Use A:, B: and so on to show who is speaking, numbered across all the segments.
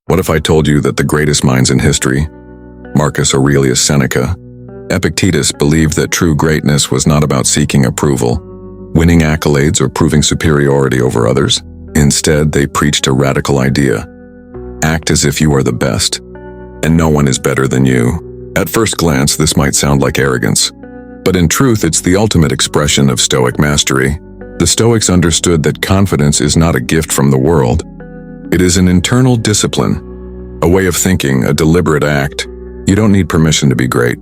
A: What if I told you that the greatest minds in history, Marcus Aurelius Seneca, Epictetus, believed that true greatness was not about seeking approval, winning accolades, or proving superiority over others? Instead, they preached a radical idea. Act as if you are the best, and no one is better than you. At first glance, this might sound like arrogance, but in truth, it's the ultimate expression of Stoic mastery. The Stoics understood that confidence is not a gift from the world. It is an internal discipline, a way of thinking, a deliberate act. You don't need permission to be great.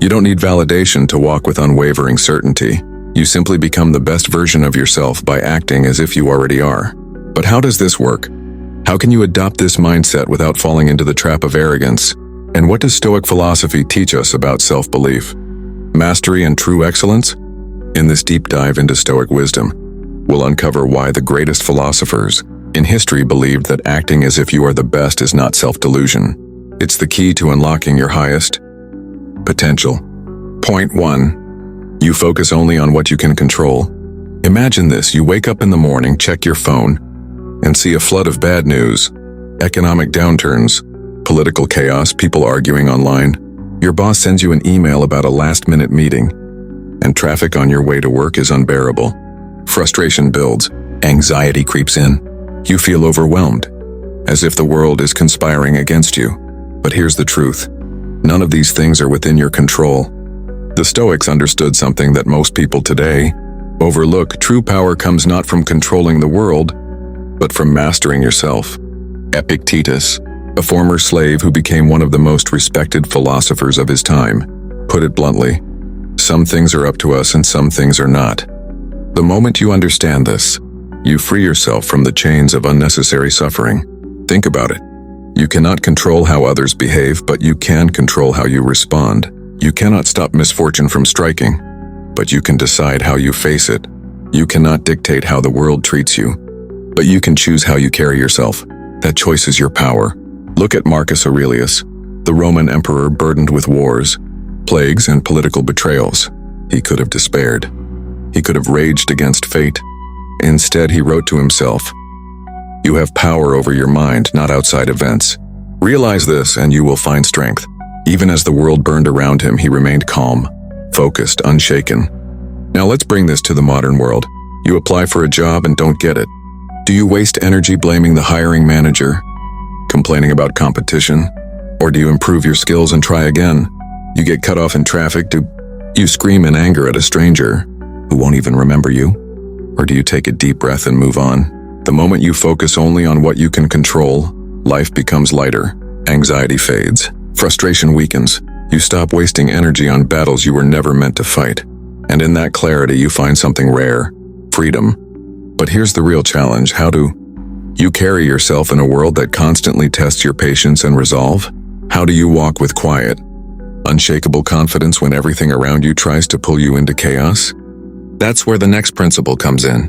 A: You don't need validation to walk with unwavering certainty. You simply become the best version of yourself by acting as if you already are. But how does this work? How can you adopt this mindset without falling into the trap of arrogance? And what does Stoic philosophy teach us about self-belief, mastery, and true excellence? In this deep dive into Stoic wisdom, we'll uncover why the greatest philosophers in history believed that acting as if you are the best is not self-delusion. It's the key to unlocking your highest potential. Point 1. You focus only on what you can control. Imagine this: you wake up in the morning, check your phone, and see a flood of bad news, economic downturns, political chaos, people arguing online. Your boss sends you an email about a last-minute meeting, and traffic on your way to work is unbearable. Frustration builds, anxiety creeps in. You feel overwhelmed, as if the world is conspiring against you. But here's the truth: none of these things are within your control. The Stoics understood something that most people today overlook. True power comes not from controlling the world, but from mastering yourself. Epictetus, a former slave who became one of the most respected philosophers of his time, put it bluntly: some things are up to us and some things are not. The moment you understand this, you free yourself from the chains of unnecessary suffering. Think about it. You cannot control how others behave, but you can control how you respond. You cannot stop misfortune from striking, but you can decide how you face it. You cannot dictate how the world treats you, but you can choose how you carry yourself. That choice is your power. Look at Marcus Aurelius, the Roman emperor burdened with wars, plagues, and political betrayals. He could have despaired. He could have raged against fate. Instead, he wrote to himself, "You have power over your mind, not outside events. Realize this and you will find strength." Even as the world burned around him, he remained calm, focused, unshaken. Now let's bring this to the modern world. You apply for a job and don't get it. Do you waste energy blaming the hiring manager, complaining about competition? Or do you improve your skills and try again? You get cut off in traffic. Do you scream in anger at a stranger who won't even remember you? Or do you take a deep breath and move on? The moment you focus only on what you can control, life becomes lighter, anxiety fades, frustration weakens. You stop wasting energy on battles you were never meant to fight. And in that clarity, you find something rare: freedom. But here's the real challenge: how do you carry yourself in a world that constantly tests your patience and resolve? How do you walk with quiet, unshakable confidence when everything around you tries to pull you into chaos? That's where the next principle comes in: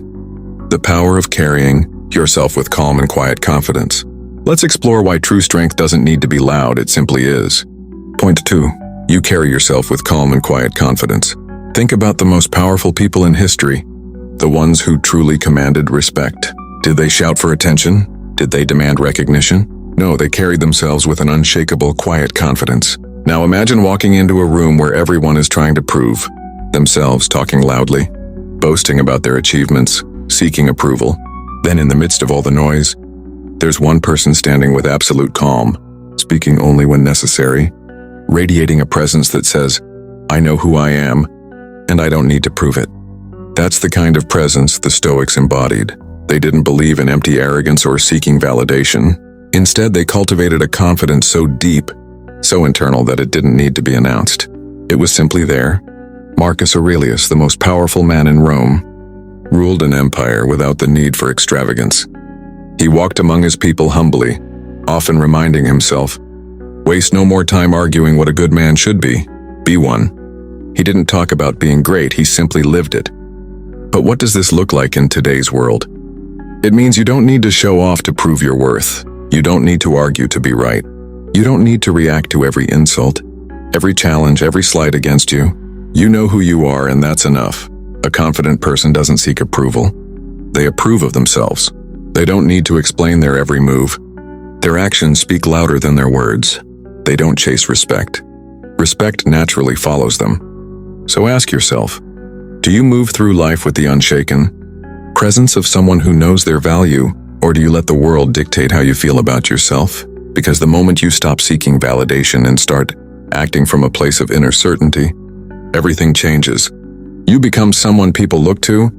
A: the power of carrying yourself with calm and quiet confidence. Let's explore why true strength doesn't need to be loud, it simply is. Point 2. You carry yourself with calm and quiet confidence. Think about the most powerful people in history, the ones who truly commanded respect. Did they shout for attention? Did they demand recognition? No, they carried themselves with an unshakable, quiet confidence. Now imagine walking into a room where everyone is trying to prove themselves, talking loudly, boasting about their achievements, seeking approval. Then in the midst of all the noise, there's one person standing with absolute calm, speaking only when necessary, radiating a presence that says, "I know who I am, and I don't need to prove it." That's the kind of presence the Stoics embodied. They didn't believe in empty arrogance or seeking validation. Instead, they cultivated a confidence so deep, so internal that it didn't need to be announced. It was simply there. Marcus Aurelius, the most powerful man in Rome, ruled an empire without the need for extravagance. He walked among his people humbly, often reminding himself, "Waste no more time arguing what a good man should be one." He didn't talk about being great, he simply lived it. But what does this look like in today's world? It means you don't need to show off to prove your worth. You don't need to argue to be right. You don't need to react to every insult, every challenge, every slight against you. You know who you are, and that's enough. A confident person doesn't seek approval. They approve of themselves. They don't need to explain their every move. Their actions speak louder than their words. They don't chase respect. Respect naturally follows them. So ask yourself, do you move through life with the unshaken presence of someone who knows their value, or do you let the world dictate how you feel about yourself? Because the moment you stop seeking validation and start acting from a place of inner certainty, everything changes. You become someone people look to,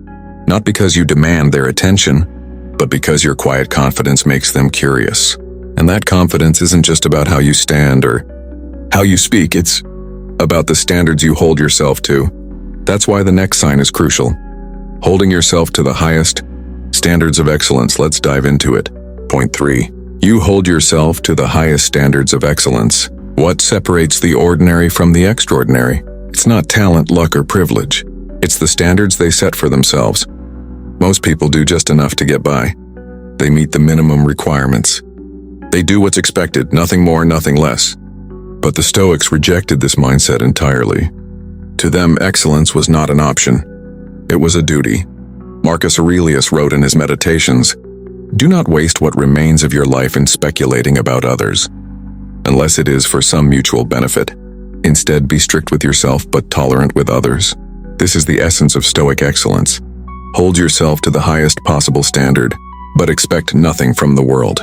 A: not because you demand their attention, but because your quiet confidence makes them curious. And that confidence isn't just about how you stand or how you speak, it's about the standards you hold yourself to. That's why the next sign is crucial. Holding yourself to the highest standards of excellence. Let's dive into it. Point 3. You hold yourself to the highest standards of excellence. What separates the ordinary from the extraordinary? It's not talent, luck, or privilege. It's the standards they set for themselves. Most people do just enough to get by. They meet the minimum requirements. They do what's expected, nothing more, nothing less. But the Stoics rejected this mindset entirely. To them, excellence was not an option. It was a duty. Marcus Aurelius wrote in his Meditations, "Do not waste what remains of your life in speculating about others, unless it is for some mutual benefit. Instead, be strict with yourself but tolerant with others." This is the essence of Stoic excellence. Hold yourself to the highest possible standard, but expect nothing from the world.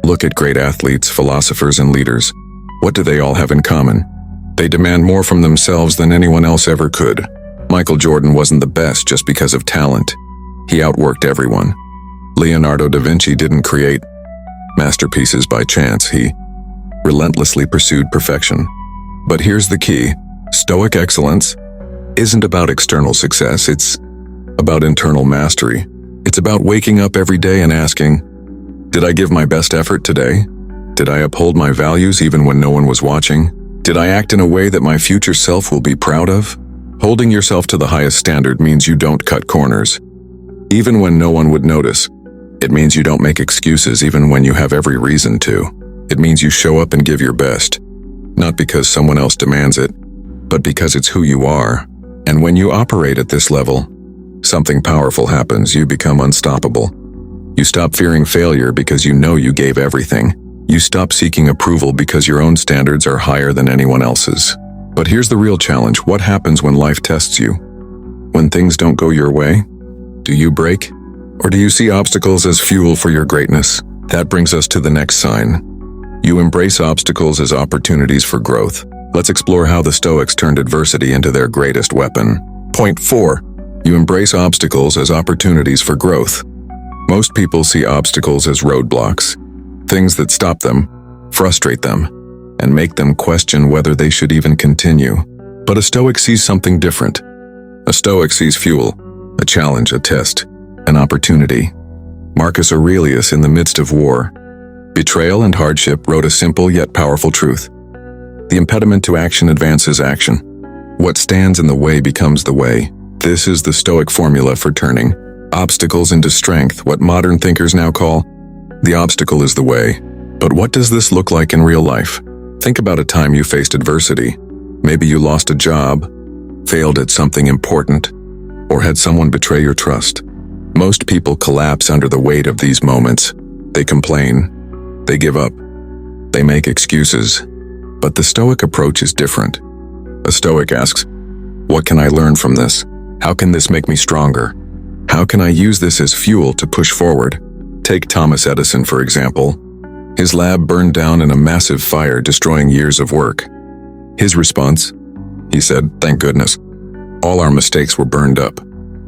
A: Look at great athletes, philosophers, and leaders. What do they all have in common? They demand more from themselves than anyone else ever could. Michael Jordan wasn't the best just because of talent. He outworked everyone. Leonardo da Vinci didn't create masterpieces by chance. He relentlessly pursued perfection. But here's the key. Stoic excellence isn't about external success. It's about internal mastery. It's about waking up every day and asking, did I give my best effort today? Did I uphold my values even when no one was watching? Did I act in a way that my future self will be proud of? Holding yourself to the highest standard means you don't cut corners, even when no one would notice. It means you don't make excuses even when you have every reason to. It means you show up and give your best, not because someone else demands it, but because it's who you are. And when you operate at this level, something powerful happens. You become unstoppable. You stop fearing failure because you know you gave everything. You stop seeking approval because your own standards are higher than anyone else's. But here's the real challenge. What happens when life tests you? When things don't go your way? Do you break? Or do you see obstacles as fuel for your greatness? That brings us to the next sign. You embrace obstacles as opportunities for growth. Let's explore how the Stoics turned adversity into their greatest weapon. Point 4. You embrace obstacles as opportunities for growth. Most people see obstacles as roadblocks, things that stop them, frustrate them, and make them question whether they should even continue. But a Stoic sees something different. A Stoic sees fuel, a challenge, a test, an opportunity. Marcus Aurelius, in the midst of war, betrayal, and hardship, wrote a simple yet powerful truth. The impediment to action advances action. What stands in the way becomes the way. This is the Stoic formula for turning obstacles into strength, what modern thinkers now call the obstacle is the way. But what does this look like in real life? Think about a time you faced adversity. Maybe you lost a job, failed at something important, or had someone betray your trust. Most people collapse under the weight of these moments. They complain, they give up, they make excuses. But the Stoic approach is different. A Stoic asks, what can I learn from this? How can this make me stronger? How can I use this as fuel to push forward? Take Thomas Edison, for example. His lab burned down in a massive fire, destroying years of work. His response? He said, thank goodness. All our mistakes were burned up.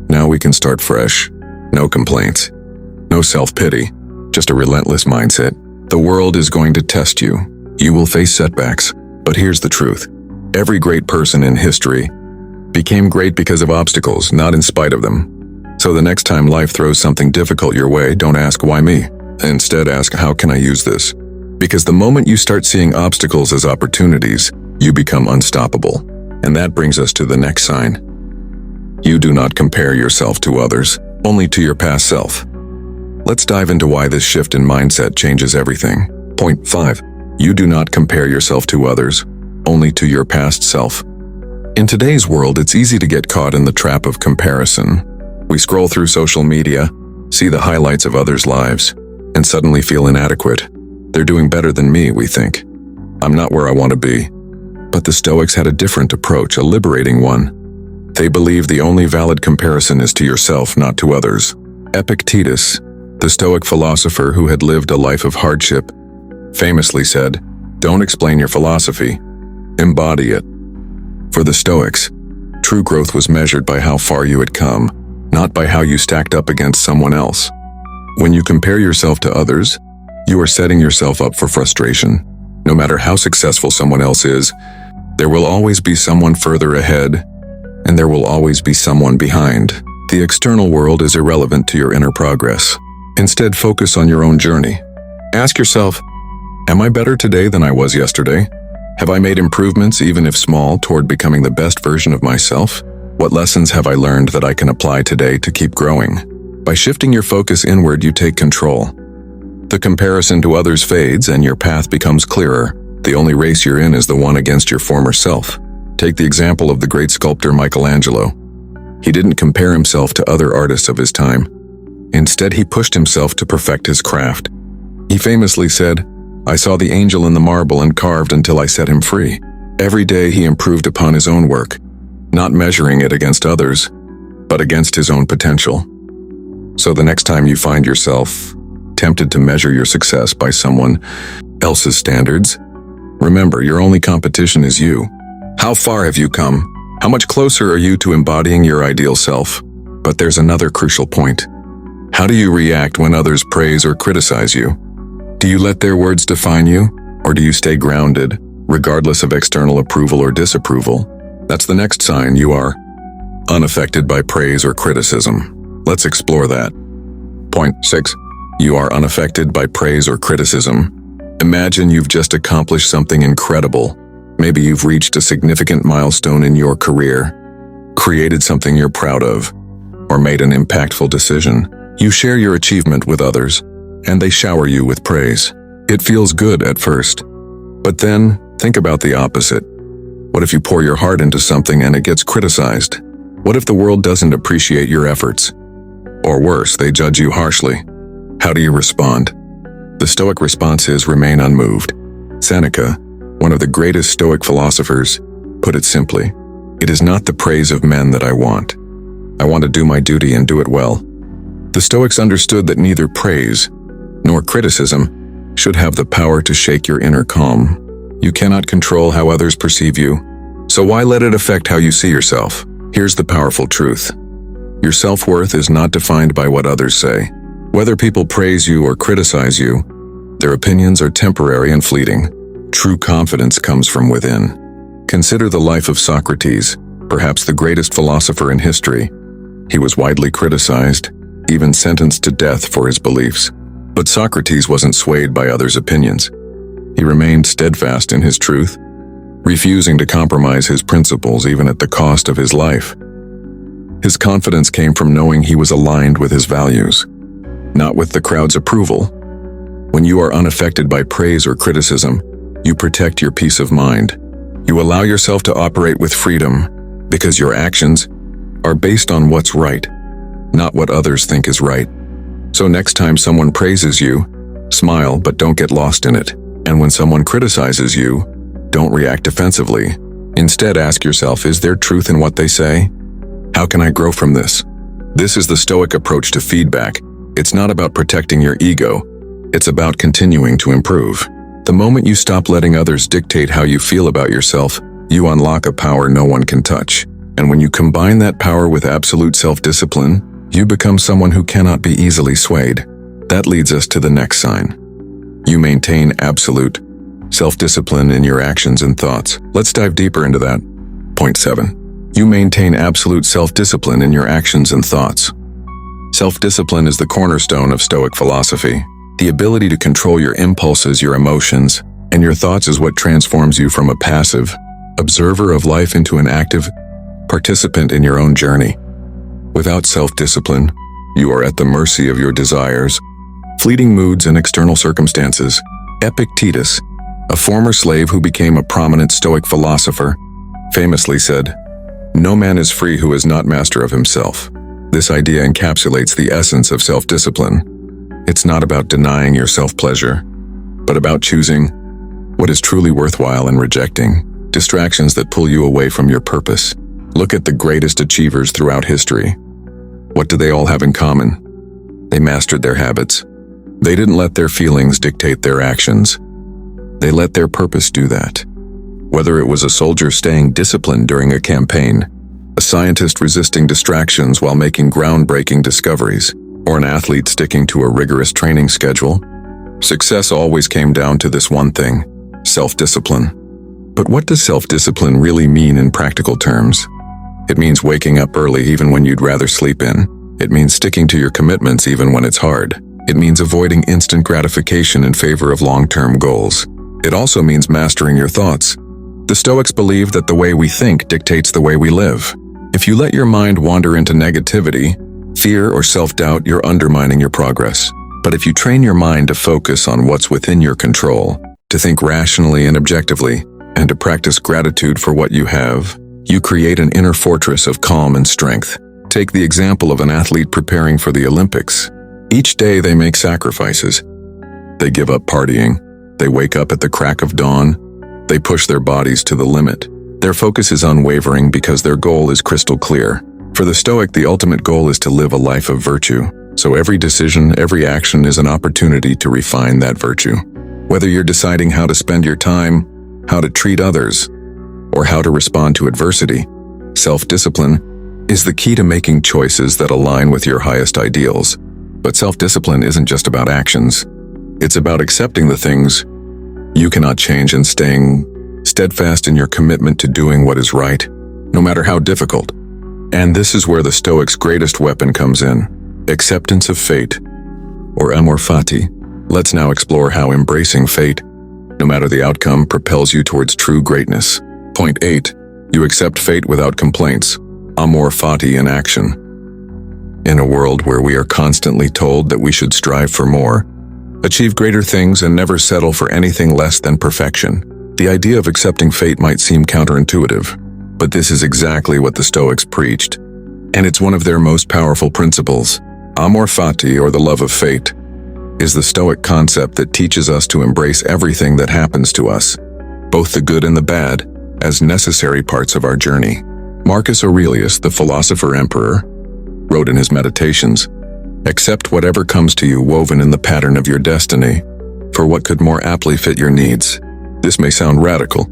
A: Now we can start fresh. No complaints. No self-pity. Just a relentless mindset. The world is going to test you. You will face setbacks. But here's the truth. Every great person in history became great because of obstacles, not in spite of them. So the next time life throws something difficult your way, don't ask, why me? Instead, ask, how can I use this? Because the moment you start seeing obstacles as opportunities, you become unstoppable. And that brings us to the next sign. You do not compare yourself to others, only to your past self. Let's dive into why this shift in mindset changes everything. Point 5. You do not compare yourself to others, only to your past self. In today's world, it's easy to get caught in the trap of comparison. We scroll through social media, see the highlights of others' lives, and suddenly feel inadequate. They're doing better than me, we think. I'm not where I want to be. But the Stoics had a different approach, a liberating one. They believed the only valid comparison is to yourself, not to others. Epictetus, the Stoic philosopher who had lived a life of hardship, famously said, "Don't explain your philosophy, embody it." For the Stoics, true growth was measured by how far you had come, not by how you stacked up against someone else. When you compare yourself to others, you are setting yourself up for frustration. No matter how successful someone else is, there will always be someone further ahead, and there will always be someone behind. The external world is irrelevant to your inner progress. Instead, focus on your own journey. Ask yourself, am I better today than I was yesterday? Have I made improvements, even if small, toward becoming the best version of myself? What lessons have I learned that I can apply today to keep growing? By shifting your focus inward, you take control. The comparison to others fades and your path becomes clearer. The only race you're in is the one against your former self. Take the example of the great sculptor Michelangelo. He didn't compare himself to other artists of his time. Instead, he pushed himself to perfect his craft. He famously said, "I saw the angel in the marble and carved until I set him free." Every day he improved upon his own work, not measuring it against others, but against his own potential. So the next time you find yourself tempted to measure your success by someone else's standards, remember, your only competition is you. How far have you come? How much closer are you to embodying your ideal self? But there's another crucial point. How do you react when others praise or criticize you? Do you let their words define you, or do you stay grounded, regardless of external approval or disapproval? That's the next sign you are unaffected by praise or criticism. Let's explore that. Point 6. You are unaffected by praise or criticism. Imagine you've just accomplished something incredible. Maybe you've reached a significant milestone in your career, created something you're proud of, or made an impactful decision. You share your achievement with others, and they shower you with praise. It feels good at first. But then, think about the opposite. What if you pour your heart into something and it gets criticized? What if the world doesn't appreciate your efforts? Or worse, they judge you harshly? How do you respond? The Stoic response is remain unmoved. Seneca, one of the greatest Stoic philosophers, put it simply, "It is not the praise of men that I want. I want to do my duty and do it well." The Stoics understood that neither praise nor criticism should have the power to shake your inner calm. You cannot control how others perceive you, so why let it affect how you see yourself? Here's the powerful truth. Your self-worth is not defined by what others say. Whether people praise you or criticize you, their opinions are temporary and fleeting. True confidence comes from within. Consider the life of Socrates, perhaps the greatest philosopher in history. He was widely criticized, even sentenced to death for his beliefs. But Socrates wasn't swayed by others' opinions. He remained steadfast in his truth, refusing to compromise his principles even at the cost of his life. His confidence came from knowing he was aligned with his values, not with the crowd's approval. When you are unaffected by praise or criticism, you protect your peace of mind. You allow yourself to operate with freedom because your actions are based on what's right, not what others think is right. So next time someone praises you, smile but don't get lost in it. And when someone criticizes you, don't react defensively. Instead, ask yourself, is there truth in what they say? How can I grow from this? This is the Stoic approach to feedback. It's not about protecting your ego. It's about continuing to improve. The moment you stop letting others dictate how you feel about yourself, you unlock a power no one can touch. And when you combine that power with absolute self-discipline, you become someone who cannot be easily swayed. That leads us to the next sign. You maintain absolute self-discipline in your actions and thoughts. Let's dive deeper into that. Point 7. You maintain absolute self-discipline in your actions and thoughts. Self-discipline is the cornerstone of Stoic philosophy. The ability to control your impulses, your emotions, and your thoughts is what transforms you from a passive observer of life into an active participant in your own journey. Without self-discipline, you are at the mercy of your desires, fleeting moods, and external circumstances. Epictetus, a former slave who became a prominent Stoic philosopher, famously said, "No man is free who is not master of himself." This idea encapsulates the essence of self-discipline. It's not about denying yourself pleasure. but about choosing what is truly worthwhile and rejecting distractions that pull you away from your purpose. Look at the greatest achievers throughout history. What do they all have in common? They mastered their habits. They didn't let their feelings dictate their actions. They let their purpose do that. Whether it was a soldier staying disciplined during a campaign, a scientist resisting distractions while making groundbreaking discoveries, or an athlete sticking to a rigorous training schedule, success always came down to this one thing: self-discipline. But what does self-discipline really mean in practical terms? It means waking up early even when you'd rather sleep in. It means sticking to your commitments even when it's hard. It means avoiding instant gratification in favor of long-term goals. It also means mastering your thoughts. The Stoics believe that the way we think dictates the way we live. If you let your mind wander into negativity, fear, or self-doubt, you're undermining your progress. But if you train your mind to focus on what's within your control, to think rationally and objectively, and to practice gratitude for what you have, you create an inner fortress of calm and strength. Take the example of an athlete preparing for the Olympics. Each day they make sacrifices. They give up partying. They wake up at the crack of dawn. They push their bodies to the limit. Their focus is unwavering because their goal is crystal clear. For the Stoic, the ultimate goal is to live a life of virtue. So every decision, every action is an opportunity to refine that virtue. Whether you're deciding how to spend your time, how to treat others, or how to respond to adversity, self-discipline is the key to making choices that align with your highest ideals. But self-discipline isn't just about actions. It's about accepting the things you cannot change and staying steadfast in your commitment to doing what is right, no matter how difficult. And this is where the Stoics' greatest weapon comes in: acceptance of fate, or Amor Fati. Let's now explore how embracing fate, no matter the outcome, propels you towards true greatness. Point 8. You accept fate without complaints. Amor Fati in action. In a world where we are constantly told that we should strive for more, achieve greater things, and never settle for anything less than perfection, the idea of accepting fate might seem counterintuitive. But this is exactly what the Stoics preached, and it's one of their most powerful principles. Amor Fati, or the love of fate, is the Stoic concept that teaches us to embrace everything that happens to us, both the good and the bad, as necessary parts of our journey. Marcus Aurelius, the philosopher-emperor, wrote in his Meditations, "Accept whatever comes to you woven in the pattern of your destiny, for what could more aptly fit your needs." This may sound radical,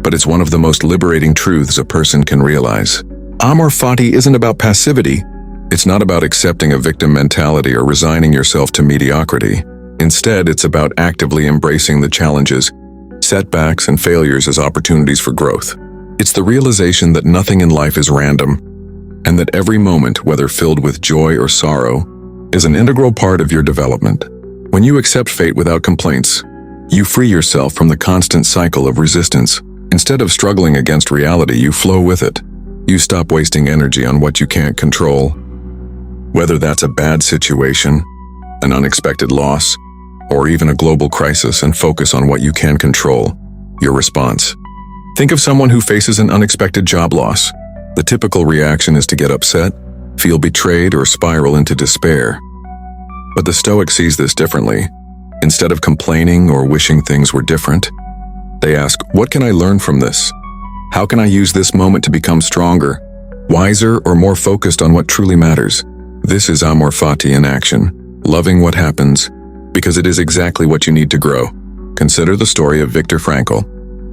A: but it's one of the most liberating truths a person can realize. Amor Fati isn't about passivity. It's not about accepting a victim mentality or resigning yourself to mediocrity. Instead, it's about actively embracing the challenges, setbacks, and failures as opportunities for growth. It's the realization that nothing in life is random, and that every moment, whether filled with joy or sorrow, is an integral part of your development. When you accept fate without complaints, you free yourself from the constant cycle of resistance. Instead of struggling against reality, you flow with it. You stop wasting energy on what you can't control, whether that's a bad situation, an unexpected loss, or even a global crisis, and focus on what you can control: your response. Think of someone who faces an unexpected job loss. The typical reaction is to get upset, feel betrayed, or spiral into despair. But the Stoic sees this differently. Instead of complaining or wishing things were different, they ask, what can I learn from this? How can I use this moment to become stronger, wiser, or more focused on what truly matters? This is Amor Fati in action, loving what happens, because it is exactly what you need to grow. Consider the story of Viktor Frankl,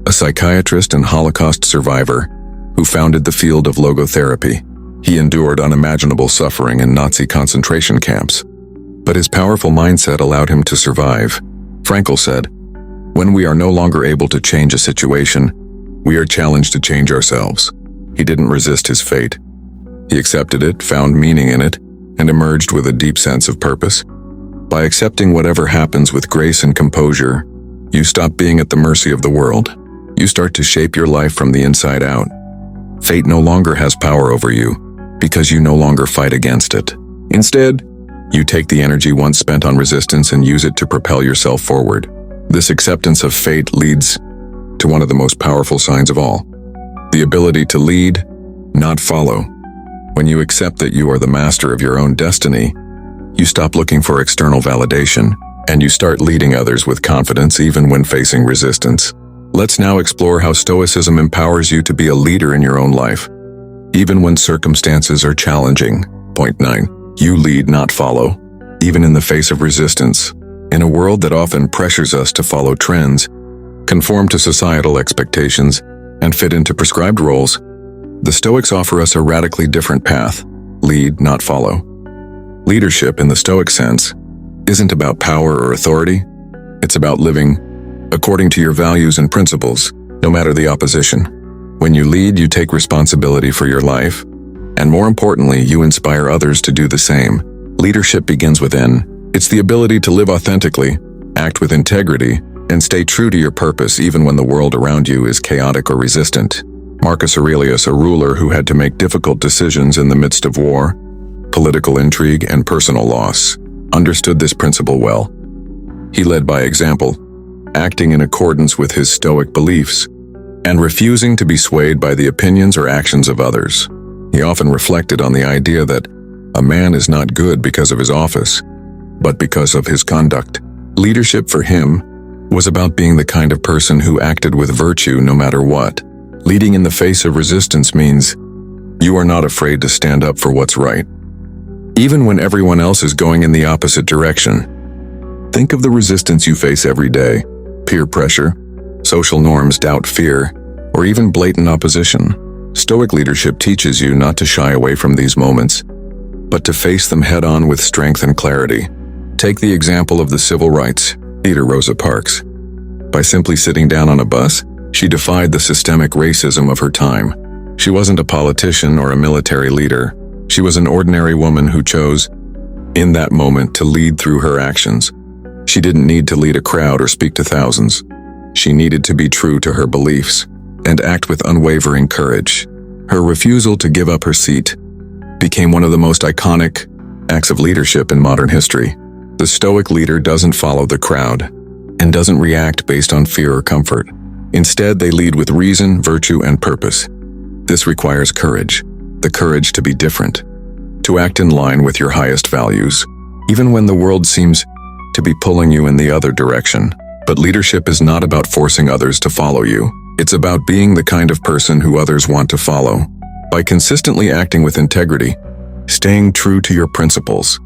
A: a psychiatrist and Holocaust survivor who founded the field of logotherapy. He endured unimaginable suffering in Nazi concentration camps, but his powerful mindset allowed him to survive. Frankl said, "When we are no longer able to change a situation, we are challenged to change ourselves." He didn't resist his fate. He accepted it, found meaning in it, and emerged with a deep sense of purpose. By accepting whatever happens with grace and composure, you stop being at the mercy of the world. You start to shape your life from the inside out. Fate no longer has power over you, because you no longer fight against it. Instead, you take the energy once spent on resistance and use it to propel yourself forward. This acceptance of fate leads to one of the most powerful signs of all: the ability to lead, not follow. When you accept that you are the master of your own destiny, you stop looking for external validation. and you start leading others with confidence even when facing resistance. Let's now explore how Stoicism empowers you to be a leader in your own life, even when circumstances are challenging. Point 9. You lead, not follow. Even in the face of resistance, in a world that often pressures us to follow trends, conform to societal expectations, and fit into prescribed roles, the Stoics offer us a radically different path: lead, not follow. Leadership, in the Stoic sense, isn't about power or authority. It's about living according to your values and principles, no matter the opposition. When you lead, you take responsibility for your life, and more importantly, you inspire others to do the same. Leadership begins within. It's the ability to live authentically, act with integrity, and stay true to your purpose even when the world around you is chaotic or resistant. Marcus Aurelius, a ruler who had to make difficult decisions in the midst of war, political intrigue, and personal loss, understood this principle well. He led by example, acting in accordance with his Stoic beliefs, and refusing to be swayed by the opinions or actions of others. He often reflected on the idea that a man is not good because of his office, but because of his conduct. Leadership for him was about being the kind of person who acted with virtue no matter what. Leading in the face of resistance means you are not afraid to stand up for what's right, even when everyone else is going in the opposite direction. Think of the resistance you face every day: peer pressure, social norms, doubt, fear, or even blatant opposition. Stoic leadership teaches you not to shy away from these moments, but to face them head-on with strength and clarity. Take the example of the civil rights leader Rosa Parks. By simply sitting down on a bus, she defied the systemic racism of her time. She wasn't a politician or a military leader. She was an ordinary woman who chose, in that moment, to lead through her actions. She didn't need to lead a crowd or speak to thousands. She needed to be true to her beliefs and act with unwavering courage. Her refusal to give up her seat became one of the most iconic acts of leadership in modern history. The Stoic leader doesn't follow the crowd and doesn't react based on fear or comfort. Instead, they lead with reason, virtue, and purpose. This requires courage, the courage to be different, to act in line with your highest values, even when the world seems to be pulling you in the other direction. But leadership is not about forcing others to follow you. It's about being the kind of person who others want to follow. By consistently acting with integrity, staying true to your principles,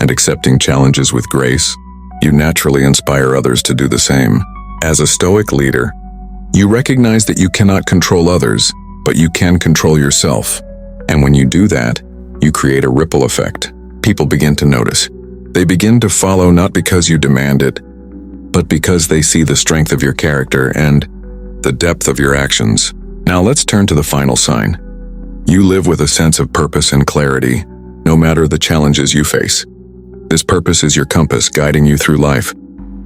A: and accepting challenges with grace, you naturally inspire others to do the same. As a Stoic leader, you recognize that you cannot control others, but you can control yourself. And when you do that, you create a ripple effect. People begin to notice. They begin to follow not because you demand it, but because they see the strength of your character and the depth of your actions. Now let's turn to the final sign. You live with a sense of purpose and clarity, no matter the challenges you face. This purpose is your compass guiding you through life,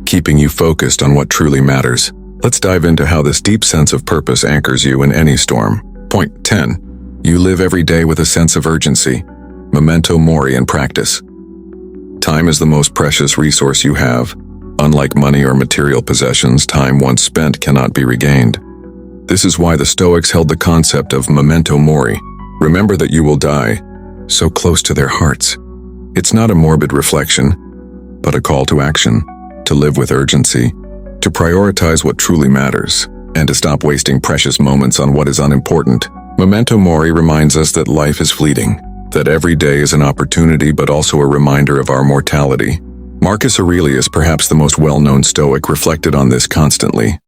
A: keeping you focused on what truly matters. Let's dive into how this deep sense of purpose anchors you in any storm. Point 10. You live every day with a sense of urgency. Memento Mori in practice. Time is the most precious resource you have. Unlike money or material possessions, time once spent cannot be regained. This is why the Stoics held the concept of memento mori. Remember that you will die, so close to their hearts. It's not a morbid reflection, but a call to action, to live with urgency, to prioritize what truly matters, and to stop wasting precious moments on what is unimportant. Memento mori reminds us that life is fleeting, that every day is an opportunity but also a reminder of our mortality. Marcus Aurelius, perhaps the most well-known Stoic, reflected on this constantly.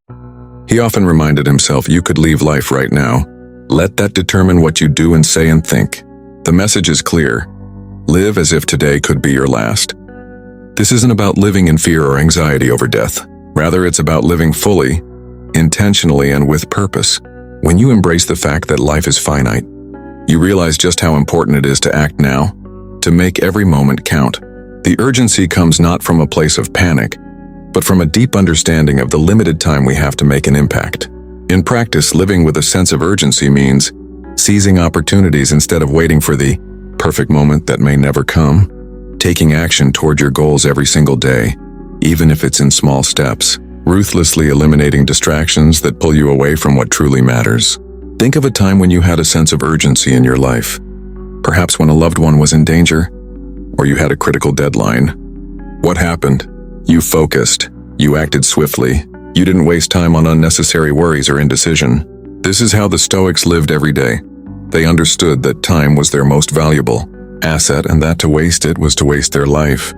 A: He often reminded himself, you could leave life right now. Let that determine what you do and say and think. The message is clear. Live as if today could be your last. This isn't about living in fear or anxiety over death. Rather, it's about living fully, intentionally, and with purpose. When you embrace the fact that life is finite, you realize just how important it is to act now, to make every moment count. The urgency comes not from a place of panic, but from a deep understanding of the limited time we have to make an impact. In practice, living with a sense of urgency means seizing opportunities instead of waiting for the perfect moment that may never come, taking action toward your goals every single day, even if it's in small steps, ruthlessly eliminating distractions that pull you away from what truly matters. Think of a time when you had a sense of urgency in your life, perhaps when a loved one was in danger, or you had a critical deadline. What happened? You focused. You acted swiftly. You didn't waste time on unnecessary worries or indecision. This is how the Stoics lived every day. They understood that time was their most valuable asset, and that to waste it was to waste their life.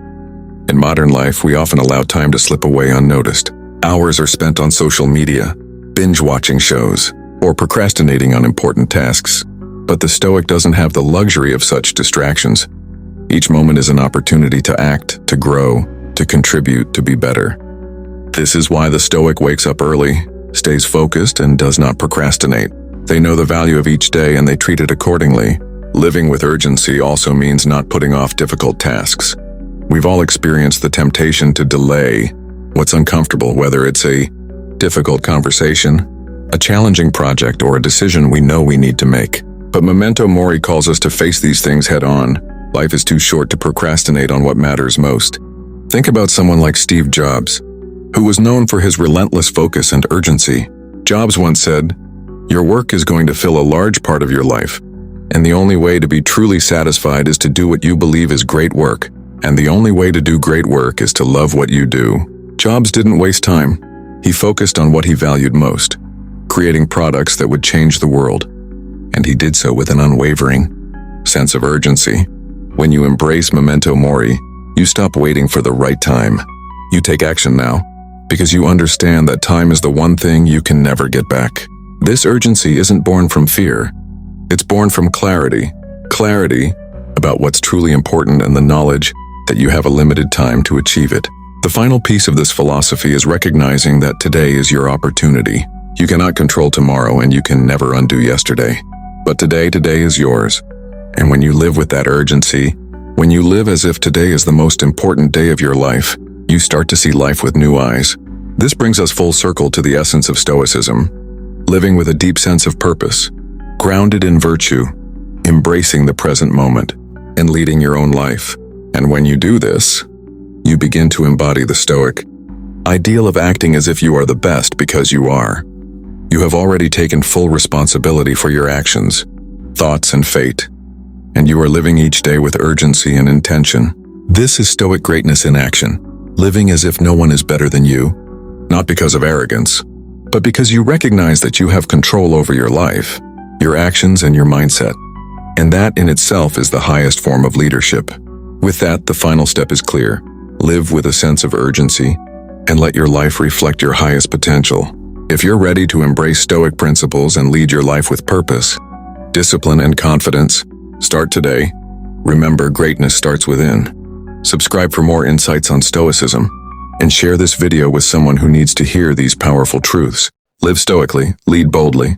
A: In modern life, we often allow time to slip away unnoticed. Hours are spent on social media, binge-watching shows, or procrastinating on important tasks. But the Stoic doesn't have the luxury of such distractions. Each moment is an opportunity to act, to grow, to contribute, to be better. This is why the Stoic wakes up early, stays focused, and does not procrastinate. They know the value of each day and they treat it accordingly. Living with urgency also means not putting off difficult tasks. We've all experienced the temptation to delay what's uncomfortable, whether it's a difficult conversation, a challenging project, or a decision we know we need to make. But Memento Mori calls us to face these things head on. Life is too short to procrastinate on what matters most. Think about someone like Steve Jobs, who was known for his relentless focus and urgency. Jobs once said, "Your work is going to fill a large part of your life, and the only way to be truly satisfied is to do what you believe is great work. And the only way to do great work is to love what you do." Jobs didn't waste time. He focused on what he valued most, creating products that would change the world. And he did so with an unwavering sense of urgency. When you embrace Memento Mori, you stop waiting for the right time. You take action now, because you understand that time is the one thing you can never get back. This urgency isn't born from fear. It's born from clarity. Clarity about what's truly important and the knowledge that you have a limited time to achieve it. The final piece of this philosophy is recognizing that today is your opportunity. You cannot control tomorrow and you can never undo yesterday. But today is yours. And when you live with that urgency, when you live as if today is the most important day of your life, you start to see life with new eyes. This brings us full circle to the essence of Stoicism, living with a deep sense of purpose, grounded in virtue, embracing the present moment, and leading your own life. And when you do this, you begin to embody the Stoic ideal of acting as if you are the best because you are. You have already taken full responsibility for your actions, thoughts, and fate, and you are living each day with urgency and intention. This is Stoic greatness in action, living as if no one is better than you, not because of arrogance, but because you recognize that you have control over your life, your actions, and your mindset. And that in itself is the highest form of leadership. With that, the final step is clear. Live with a sense of urgency and let your life reflect your highest potential. If you're ready to embrace Stoic principles and lead your life with purpose, discipline, and confidence, start today. Remember, greatness starts within. Subscribe for more insights on Stoicism and share this video with someone who needs to hear these powerful truths. Live stoically, lead boldly,